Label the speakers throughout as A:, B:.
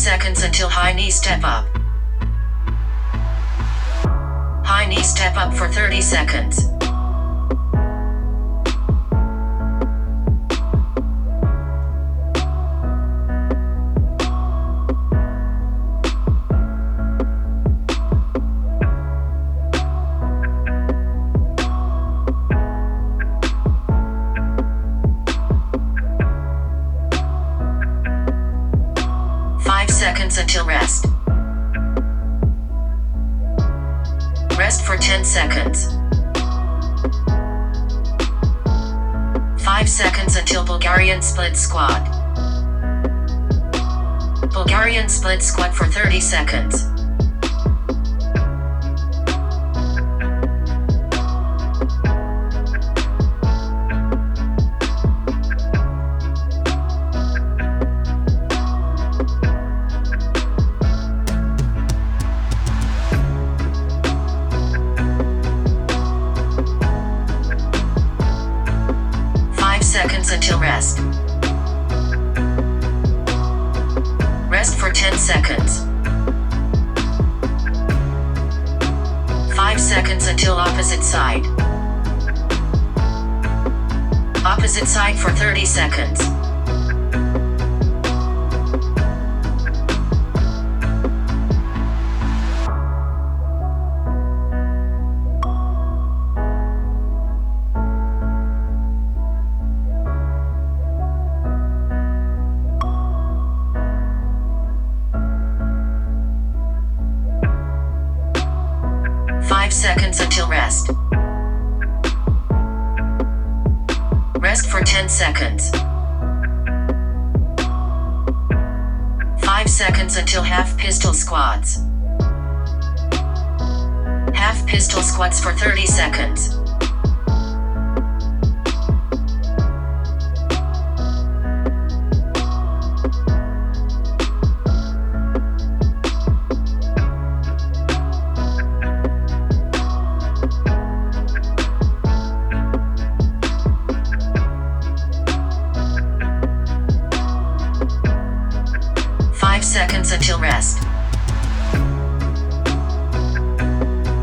A: seconds until high knee step up. High knee step up for 30 seconds. Seconds until rest. Rest for 10 seconds. 5 seconds until Bulgarian split squat. Bulgarian split squat for 30 seconds. Seconds until rest. Rest for 10 seconds. 5 seconds until opposite side. Opposite side for 30 seconds. Seconds until rest. Rest for 10 seconds. 5 seconds until half pistol squats. Half pistol squats for 30 seconds. Seconds until rest.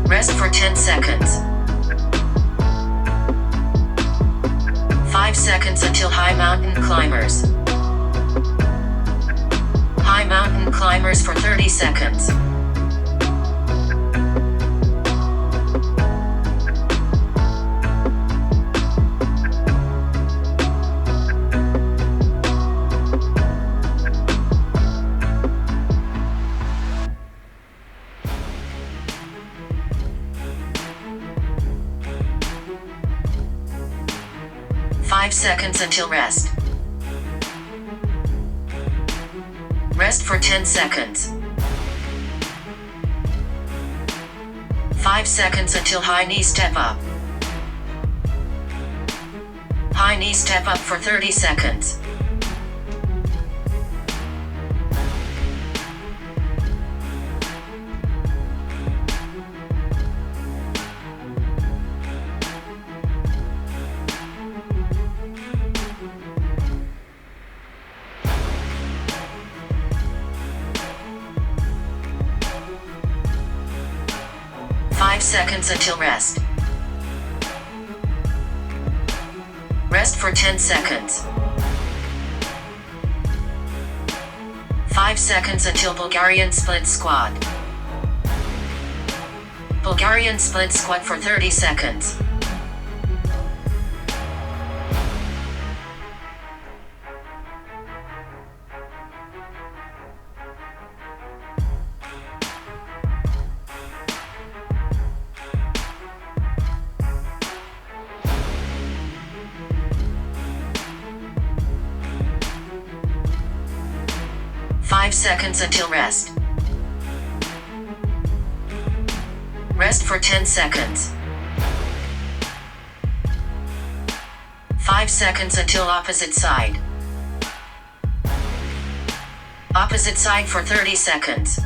A: Rest for 10 seconds. 5 seconds until high mountain climbers. High mountain climbers for 30 seconds. Five seconds until rest. Rest for 10 seconds. 5 seconds until high knee step up. High knee step up for 30 seconds. Seconds until rest. Rest for 10 seconds. 5 seconds until Bulgarian split squat. Bulgarian split squat for 30 seconds. Five seconds until rest. Rest for 10 seconds. 5 seconds until opposite side. Opposite side for 30 seconds.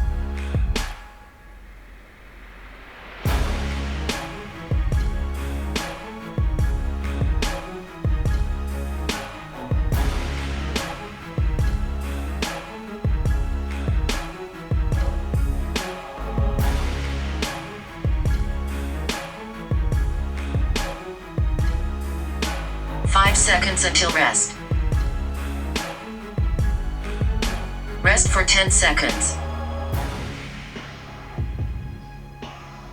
A: seconds until rest. Rest for 10 seconds.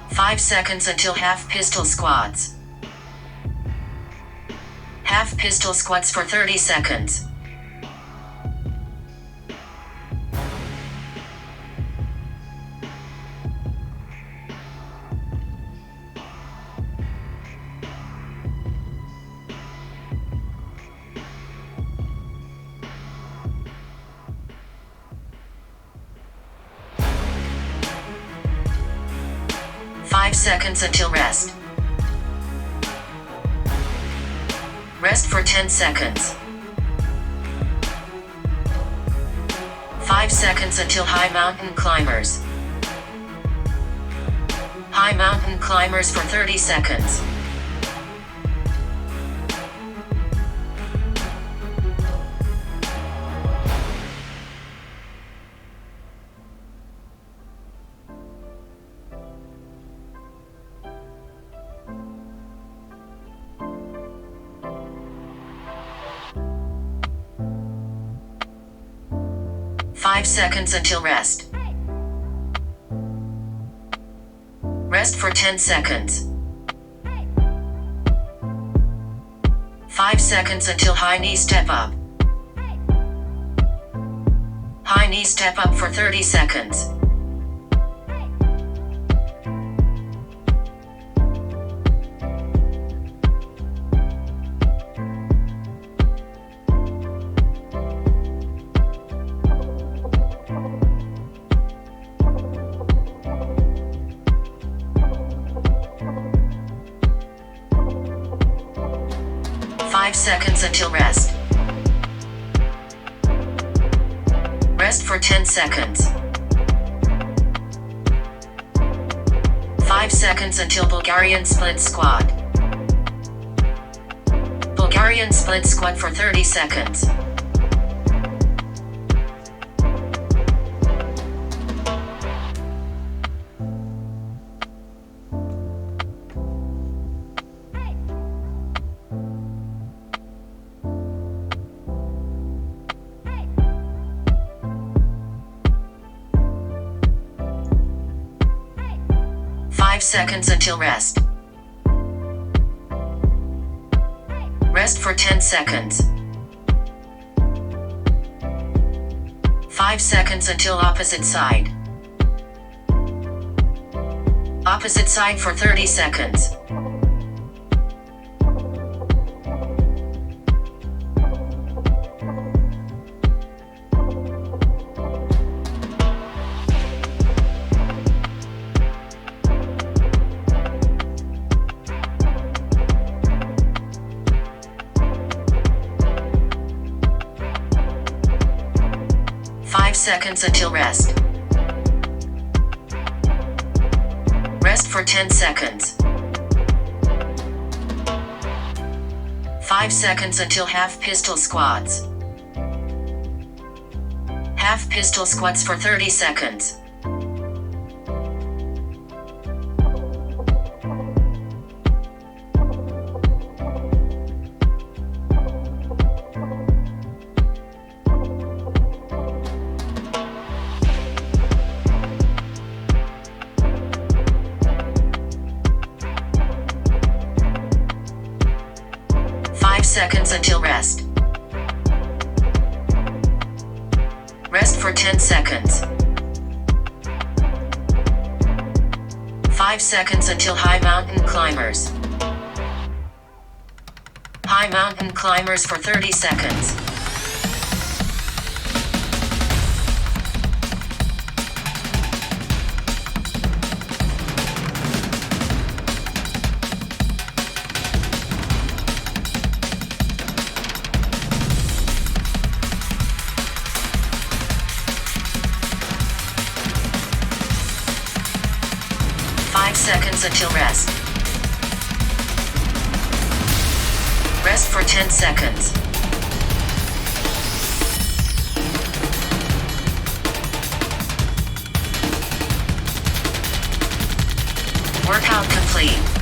A: 5 seconds until half pistol squats. Half pistol squats for 30 seconds. Five seconds until rest. Rest for 10 seconds. 5 seconds until high mountain climbers. High mountain climbers for 30 seconds. Five seconds until rest. Rest for 10 seconds. 5 seconds until high knee step up. High knee step up for 30 seconds. Five seconds until rest. Rest for 10 seconds. 5 seconds until Bulgarian split squat. Bulgarian split squat for 30 seconds. Five seconds until rest. Rest for 10 seconds. 5 seconds until opposite side. Opposite side for 30 seconds. Five seconds until rest. Rest for 10 seconds. 5 seconds until half pistol squats. Half pistol squats for 30 seconds. Five seconds until rest. Rest for 10 seconds. 5 seconds until high mountain climbers. High mountain climbers for 30 seconds. Five seconds until rest. Rest for 10 seconds. Workout complete.